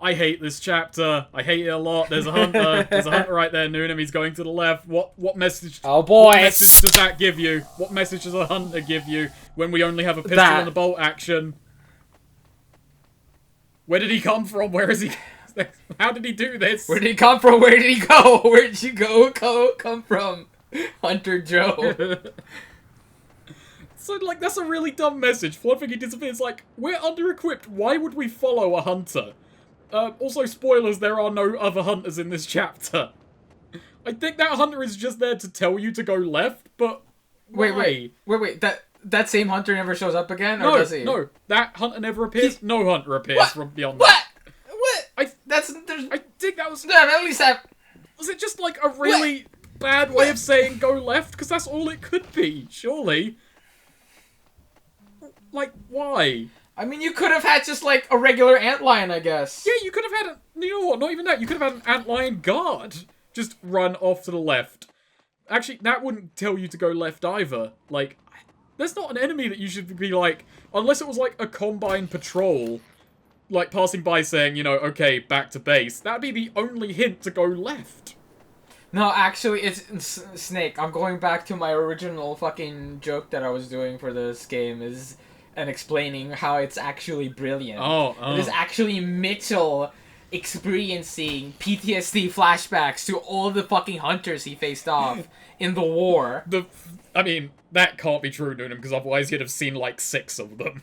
I hate this chapter. I hate it a lot. There's a hunter. There's a hunter right there, Noonan. He's going to the left. What message? Oh boy! What message does that give you? What message does a hunter give you when we only have a pistol and a bolt action? Where did he come from? Where is he? How did he do this? Where did he come from? Where did he go? Where did you come from, Hunter Joe? So, like, that's a really dumb message. For one thing, he disappears. Like, we're under-equipped. Why would we follow a hunter? Also, spoilers, there are no other hunters in this chapter. I think that hunter is just there to tell you to go left, but why? Wait. That same hunter never shows up again, or does he? No, that hunter never appears. No hunter appears from beyond what? that. What? I think that was... No, at least that... Was it just, like, a really bad way of saying go left? Because that's all it could be, surely. Like, why? I mean, you could have had just, like, a regular antlion, I guess. Yeah, you could have had you know what, not even that. You could have had an antlion guard just run off to the left. Actually, that wouldn't tell you to go left either. Like, there's not an enemy that you should be, like... Unless it was, like, a combine patrol, like, passing by saying, you know, okay, back to base. That'd be the only hint to go left. No, actually, it's Snake. I'm going back to my original fucking joke that I was doing for this game and explaining how it's actually brilliant. Oh. It is actually Mitchell experiencing PTSD flashbacks to all the fucking hunters he faced off in the war. I mean, that can't be true, Noonan, because otherwise you'd have seen, like, 6 of them.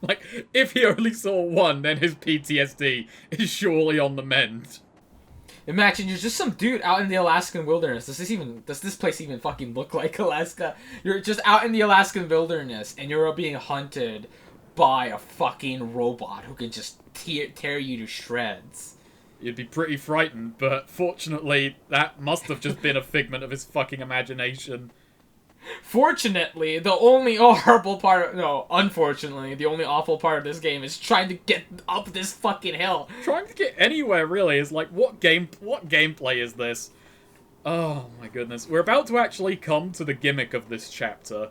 Like, if he only saw one, then his PTSD is surely on the mend. Imagine you're just some dude out in the Alaskan wilderness. Does this place even fucking look like Alaska? You're just out in the Alaskan wilderness and you're being hunted by a fucking robot who can just tear you to shreds. You'd be pretty frightened, but fortunately, that must have just been a figment of his fucking imagination. Fortunately, the only horrible part... No, unfortunately, the only awful part of this game is trying to get up this fucking hill. Trying to get anywhere, really, is like, what gameplay is this? Oh, my goodness. We're about to actually come to the gimmick of this chapter.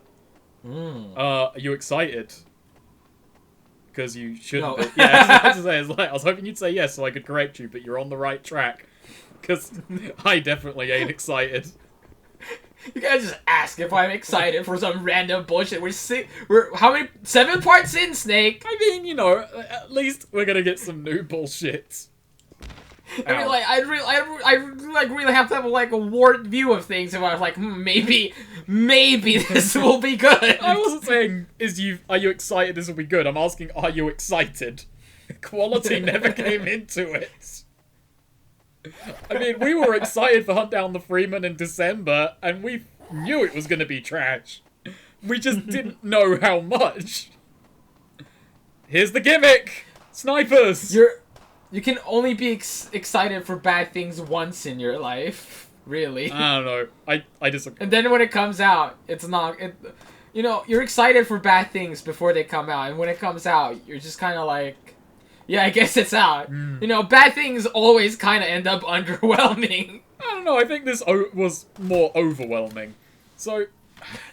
Are you excited? Because you shouldn't be. Yeah, I was hoping you'd say yes so I could correct you, but you're on the right track. Because I definitely ain't excited. You guys just ask if I'm excited for some random bullshit. We're how many? 7 parts in, Snake. I mean, you know, at least we're gonna get some new bullshit. I mean, like, I really have to have like a warped view of things. If I was like, maybe this will be good. I wasn't saying are you excited this will be good. I'm asking, are you excited? Quality never came into it. I mean, we were excited for Hunt Down the Freeman in December, and we knew it was going to be trash. We just didn't know how much. Here's the gimmick! Snipers! You can only be excited for bad things once in your life, really. I don't know. I disagree. And then when it comes out, it's not... you know, you're excited for bad things before they come out, and when it comes out, you're just kind of like... Yeah, I guess it's out. You know, bad things always kind of end up underwhelming. I don't know, I think this was more overwhelming. So,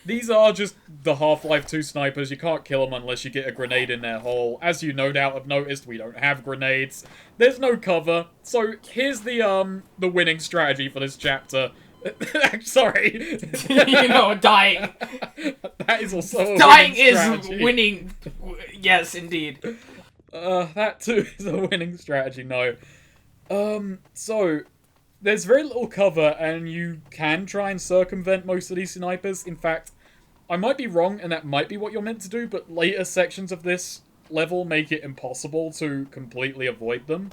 these are just the Half-Life 2 snipers. You can't kill them unless you get a grenade in their hole. As you no doubt have noticed, we don't have grenades. There's no cover. So, here's the winning strategy for this chapter. Sorry. You know, dying. That is also a dying winning strategy. Is winning. Yes, indeed. That too is a winning strategy, no. So, there's very little cover, and you can try and circumvent most of these snipers. In fact, I might be wrong, and that might be what you're meant to do, but later sections of this level make it impossible to completely avoid them.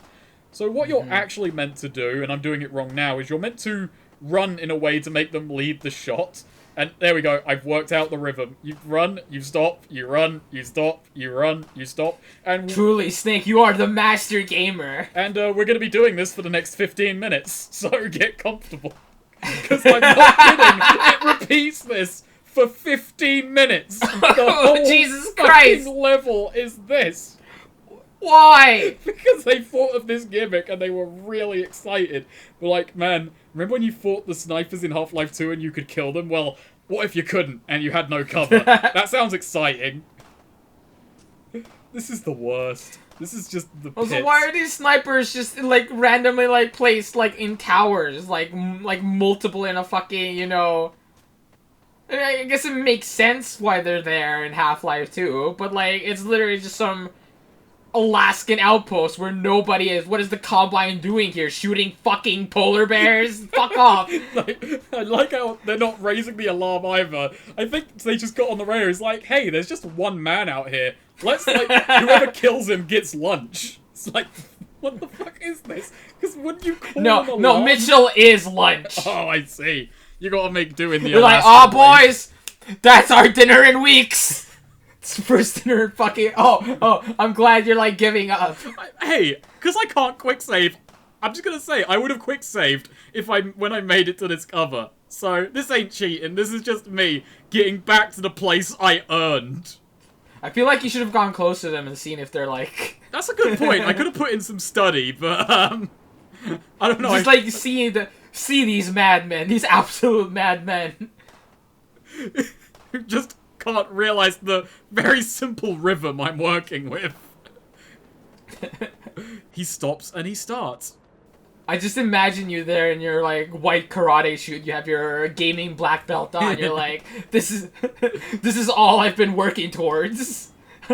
So what you're actually meant to do, and I'm doing it wrong now, is you're meant to run in a way to make them lead the shot. And there we go, I've worked out the rhythm. You run, you stop, you run, you stop, you run, you stop. And truly, Snake, you are the master gamer. And we're going to be doing this for the next 15 minutes, so get comfortable. Because I'm not kidding, it repeats this for 15 minutes. The whole Jesus Christ! fucking level is this. Why? Because they thought of this gimmick and they were really excited. They're like, man, remember when you fought the snipers in Half-Life 2 and you could kill them? Well, what if you couldn't and you had no cover? That sounds exciting. This is the worst. This is just the Also, pits. why are these snipers just like randomly like placed like in towers, like multiple in a fucking, you know? And I guess it makes sense why they're there in Half-Life 2, but like it's literally just some Alaskan outpost where nobody is. What is the Combine doing here? Shooting fucking polar bears? Fuck off! Like, I like how they're not raising the alarm either. I think they just got on the radio. It's like, hey, there's just one man out here. Let's, like, whoever kills him gets lunch. It's like, what the fuck is this? Because wouldn't you call him alarm? No, Mitchell is lunch. Oh, I see. You gotta make do in the You're like, Alaskan oh, way. boys! That's our dinner in weeks! It's first dinner in fucking... Oh, I'm glad you're, like, giving up. Hey, because I can't quick save, I'm just gonna say, I would have quick saved when I made it to this cover. So, this ain't cheating, this is just me getting back to the place I earned. I feel like you should have gone close to them and seen if they're, like... That's a good point. I could have put in some study, but, I don't know. Just, like, see these madmen, these absolute madmen. Who just can't realize the very simple rhythm I'm working with. He stops and he starts. I just imagine you there in your, like, white karate shoot. You have your gaming black belt on. You're like, this is all I've been working towards.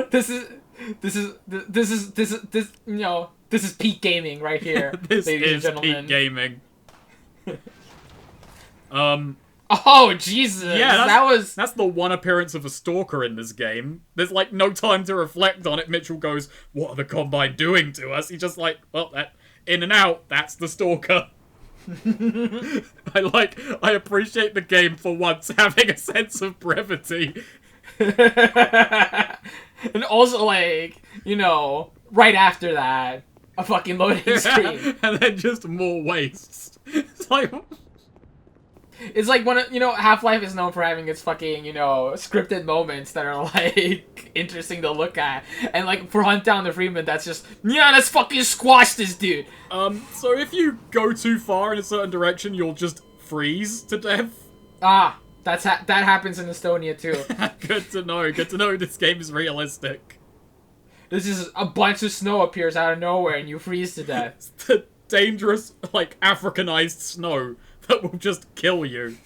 This is peak gaming right here, This ladies and is gentlemen. peak gaming. Oh, Jesus. Yeah, that's the one appearance of a stalker in this game. There's, like, no time to reflect on it. Mitchell goes, what are the Combine doing to us? He's just like, well, that in and out, that's the stalker. I appreciate the game for once having a sense of brevity. And also, like, you know, right after that, a fucking loading screen. And then just more wastes. It's like one of, you know, Half-Life is known for having its fucking, you know, scripted moments that are, like, interesting to look at. And, like, for Hunt Down the Freeman, that's just, yeah, let's fucking squash this dude. So if you go too far in a certain direction, you'll just freeze to death. Ah, that happens in Estonia, too. Good to know. Good to know this game is realistic. This is a bunch of snow appears out of nowhere and you freeze to death. It's the dangerous, like, Africanized snow that will just kill you.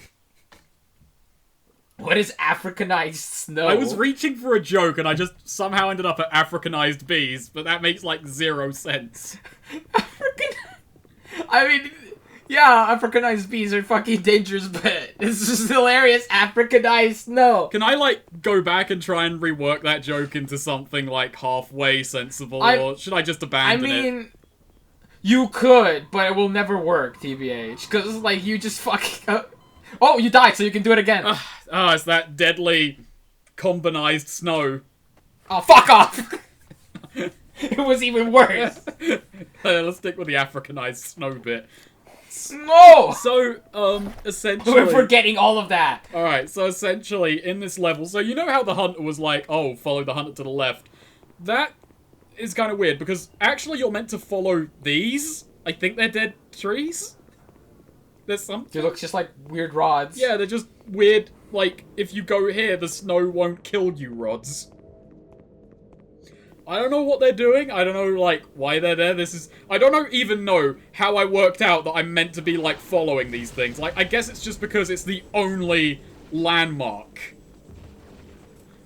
What is Africanized snow? I was reaching for a joke and I just somehow ended up at Africanized bees, but that makes, like, 0 sense. I mean, yeah, Africanized bees are fucking dangerous, but it's just hilarious. Africanized snow. Can I, like, go back and try and rework that joke into something, like, halfway sensible, or should I just abandon it? You could, but it will never work, TBH. Because, like, you just fucking... Oh, you died, so you can do it again. It's that deadly combinized snow. Oh, fuck off! It was even worse. Let's stick with the Africanized snow bit. No! So, essentially... We're forgetting all of that. Alright, so essentially, in this level... So, you know how the hunter was like, oh, follow the hunter to the left? That is kind of weird, because actually you're meant to follow these. I think they're dead trees. There's something. It looks just like weird rods. Yeah, they're just weird, like, if you go here, the snow won't kill you rods. I don't know what they're doing. I don't know, like, why they're there. I don't even know how I worked out that I'm meant to be, like, following these things. Like, I guess it's just because it's the only landmark.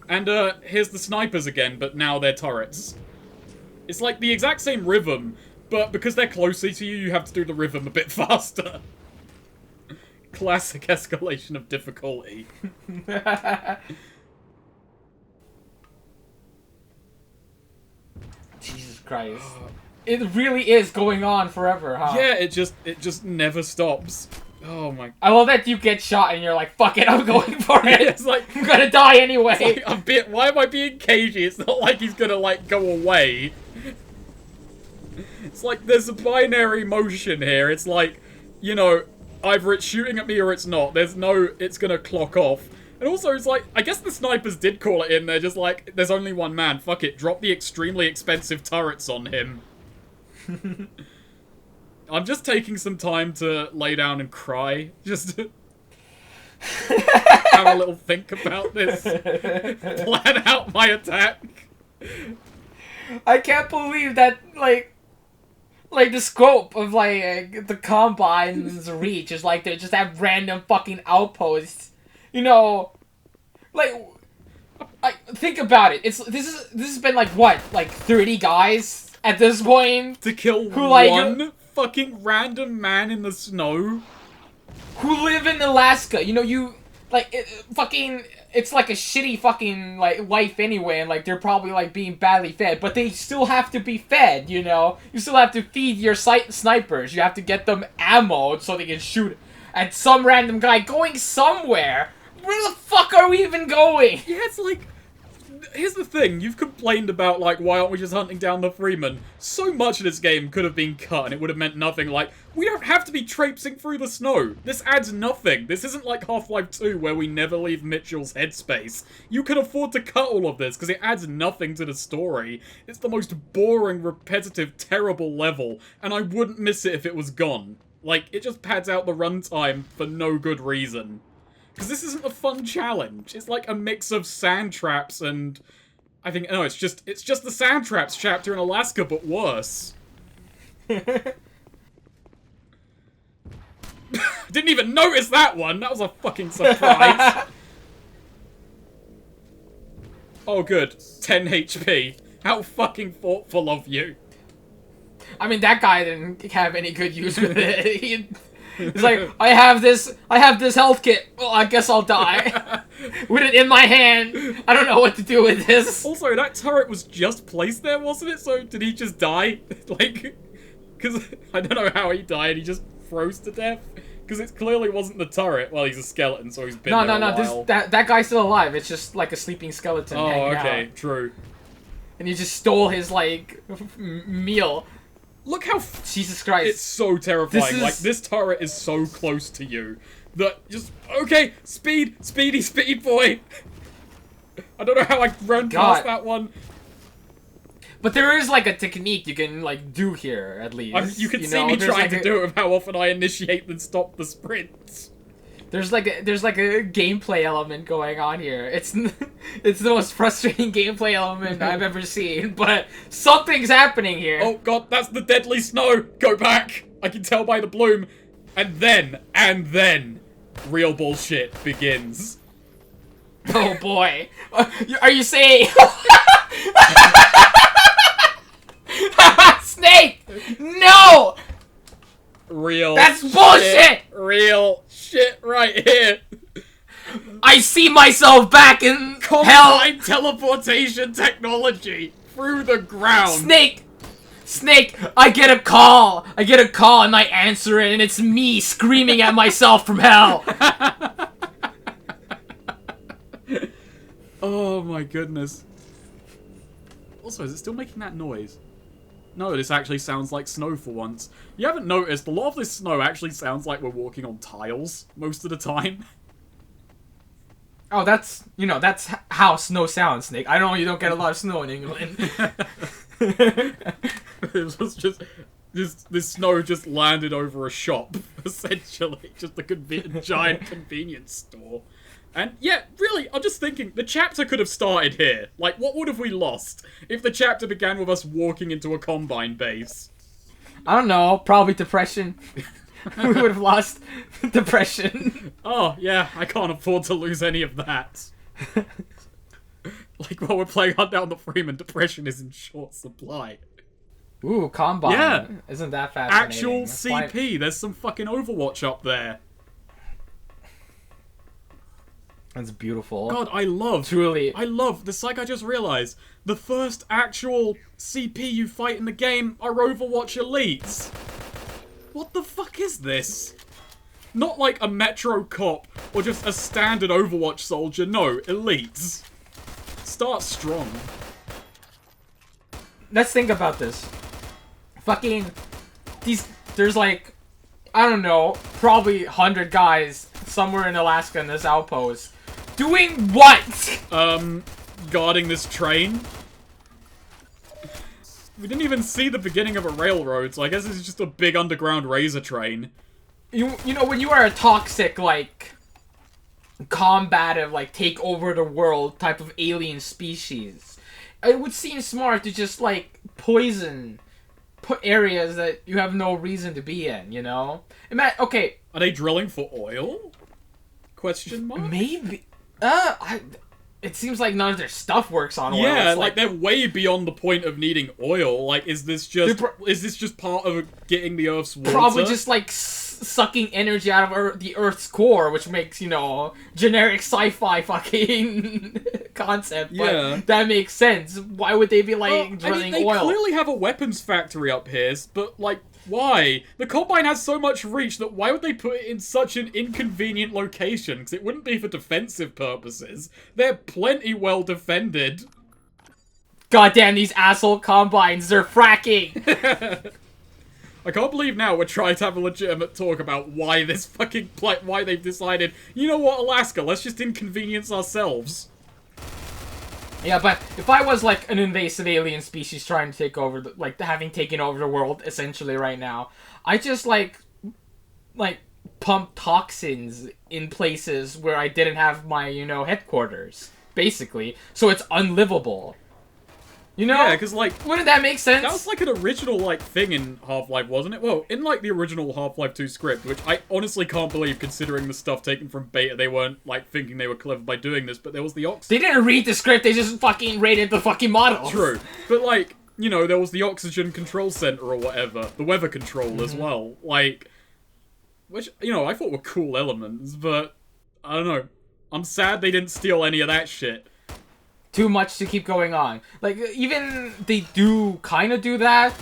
And, here's the snipers again, but now they're turrets. It's like the exact same rhythm, but because they're closer to you, you have to do the rhythm a bit faster. Classic escalation of difficulty. Jesus Christ. It really is going on forever, huh? Yeah, it just never stops. Oh my... I love that you get shot and you're like, fuck it, I'm going for it. It's like... I'm gonna die anyway. It's like why am I being cagey? It's not like he's gonna, like, go away. It's like there's a binary motion here. It's like, you know, either it's shooting at me or it's not. There's no, it's gonna clock off. And also, it's like, I guess the snipers did call it in. They're just like, there's only one man. Fuck it. Drop the extremely expensive turrets on him. I'm just taking some time to lay down and cry. Just to have a little think about this. Plan out my attack. I can't believe that, like the scope of, like, the Combine's reach is, like, they just have random fucking outposts. You know, like, think about it. This has been, like, what? Like, 30 guys at this point? To kill who, like, one fucking random man in the snow? Who live in Alaska. You know, it's like a shitty fucking, like, life anyway, and, like, they're probably, like, being badly fed, but they still have to be fed, you know? You still have to feed your snipers. You have to get them ammo so they can shoot at some random guy going somewhere. Where the fuck are we even going? Yeah, it's like... Here's the thing, you've complained about, like, why aren't we just hunting down the Freeman? So much of this game could have been cut and it would have meant nothing. Like, we don't have to be traipsing through the snow. This adds nothing. This isn't like Half-Life 2 where we never leave Mitchell's headspace. You can afford to cut all of this because it adds nothing to the story. It's the most boring, repetitive, terrible level, and I wouldn't miss it if it was gone. Like, it just pads out the runtime for no good reason. Because this isn't a fun challenge. It's like a mix of sand traps and... I think... No, it's just the sand traps chapter in Alaska, but worse. Didn't even notice that one! That was a fucking surprise. Oh, good. 10 HP. How fucking thoughtful of you. I mean, that guy didn't have any good use with it. He's like, I have this health kit. Well, I guess I'll die. With it in my hand. I don't know what to do with this. Also, that turret was just placed there, wasn't it? So, did he just die? Like, because I don't know how he died. He just froze to death? Because it clearly wasn't the turret. Well, he's a skeleton, so he's been there a while. That guy's still alive. It's just like a sleeping skeleton hanging out. Oh, okay, true. And you just stole his, like, meal. Look how... Jesus Christ. It's so terrifying. Like, this turret is so close to you that just... Okay, speed boy. I don't know how I ran past that one. But there is, like, a technique you can, like, do here, at least. You can see me trying to do it with how often I initiate and stop the sprints. There's like a gameplay element going on here. It's the most frustrating gameplay element I've ever seen, but something's happening here. Oh god, that's the deadly snow! Go back! I can tell by the bloom. And then, real bullshit begins. Oh boy. Are you saying... Snake! No! That's bullshit! Real shit right here. I see myself back in Combine teleportation technology through the ground. Snake, I get a call and I answer it and it's me screaming at myself from hell. Oh my goodness. Also, is it still making that noise? No, this actually sounds like snow for once. You haven't noticed, a lot of this snow actually sounds like we're walking on tiles most of the time. Oh, that's how snow sounds, Snake. I know you don't get a lot of snow in England. It was just... This snow just landed over a shop, essentially. Just a giant convenience store. And yeah, really, I'm just thinking, the chapter could have started here. Like, what would have we lost if the chapter began with us walking into a Combine base? I don't know, probably depression. We would have lost depression. Oh, yeah, I can't afford to lose any of that. Like, while we're playing Hunt Down the Freeman, depression is in short supply. Ooh, Combine. Yeah. Isn't that fascinating? Actual CP, there's some fucking Overwatch up there. That's beautiful. God, I love this. Like, I just realized the first actual CP you fight in the game are Overwatch elites. What the fuck is this? Not like a Metro cop or just a standard Overwatch soldier. No, elites. Start strong. Let's think about this. Fucking there's like, I don't know, probably 100 guys somewhere in Alaska in this outpost. Doing what? Guarding this train. We didn't even see the beginning of a railroad, so I guess it's just a big underground razor train. You know, when you are a toxic, like, combative, like, take over the world type of alien species, it would seem smart to just like put areas that you have no reason to be in, you know? Okay. Are they drilling for oil? Question mark? Maybe. It seems like none of their stuff works on oil. Yeah, like they're way beyond the point of needing oil. Like, is this just part of getting the Earth's water? Probably just like sucking energy out of the Earth's core, which makes, you know, generic sci-fi fucking concept. But yeah, that makes sense. Why would they be like drilling they oil? They clearly have a weapons factory up here, but like, why? The Combine has so much reach that why would they put it in such an inconvenient location? Because it wouldn't be for defensive purposes. They're plenty well defended. Goddamn these asshole Combines, they're fracking! I can't believe now we're trying to have a legitimate talk about why this fucking why they've decided, you know what, Alaska, let's just inconvenience ourselves. Yeah, but if I was like an invasive alien species trying to take over, having taken over the world essentially right now, I just like pump toxins in places where I didn't have my, you know, headquarters, basically, so it's unlivable. You know? Yeah, because, like... Wouldn't that make sense? That was, like, an original, like, thing in Half-Life, wasn't it? Well, in, like, the original Half-Life 2 script, which I honestly can't believe, considering the stuff taken from Beta, they weren't, like, thinking they were clever by doing this, but there was the They didn't read the script, they just fucking rated the fucking model. True. But, like, you know, there was the oxygen control center or whatever. The weather control as well. Like, which, you know, I thought were cool elements, but, I don't know. I'm sad they didn't steal any of that shit. Too much to keep going on. Like, even they do kind of do that.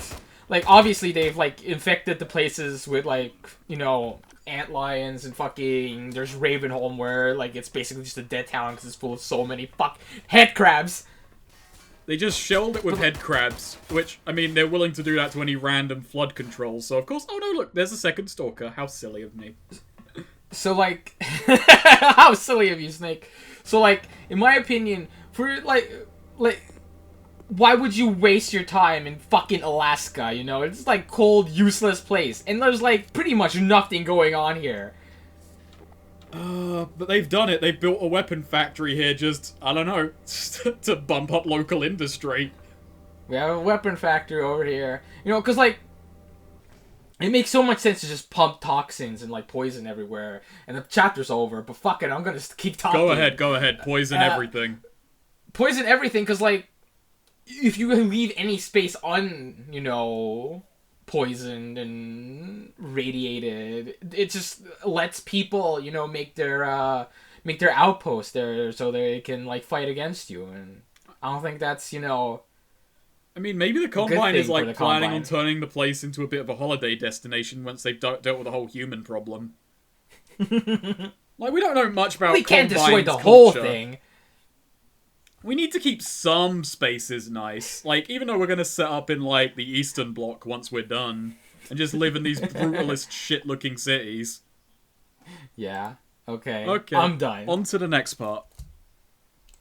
Like, obviously they've, like, infected the places with, like, you know, antlions and fucking... There's Ravenholm where, like, it's basically just a dead town because it's full of so many head crabs. They just shelled it with head crabs, which, I mean, they're willing to do that to any random flood control, so of course... Oh no, look, there's a second Stalker. How silly of me. So, like... How silly of you, Snake. So, like, in my opinion... For, like, why would you waste your time in fucking Alaska, you know? It's, like, cold, useless place. And there's, like, pretty much nothing going on here. But they've done it. They've built a weapon factory here just, I don't know, to bump up local industry. We have a weapon factory over here. You know, because, like, it makes so much sense to just pump toxins and, like, poison everywhere. And the chapter's over, but fuck it, I'm gonna keep talking. Go ahead. Poison everything. Poison everything, because, like, if you leave any space you know, poisoned and radiated, it just lets people, you know, make their outpost there so they can, like, fight against you. And I don't think that's, you know... I mean, maybe the Combine is, like, planning Combine. on turning the place into a bit of a holiday destination once they've dealt with the whole human problem. Like, we don't know much about We can't Combine's destroy the culture. whole thing. We need to keep some spaces nice. Like, even though we're gonna set up in, like, the Eastern Bloc once we're done, and just live in these brutalist shit-looking cities. Yeah. Okay. Okay. I'm done. On to the next part.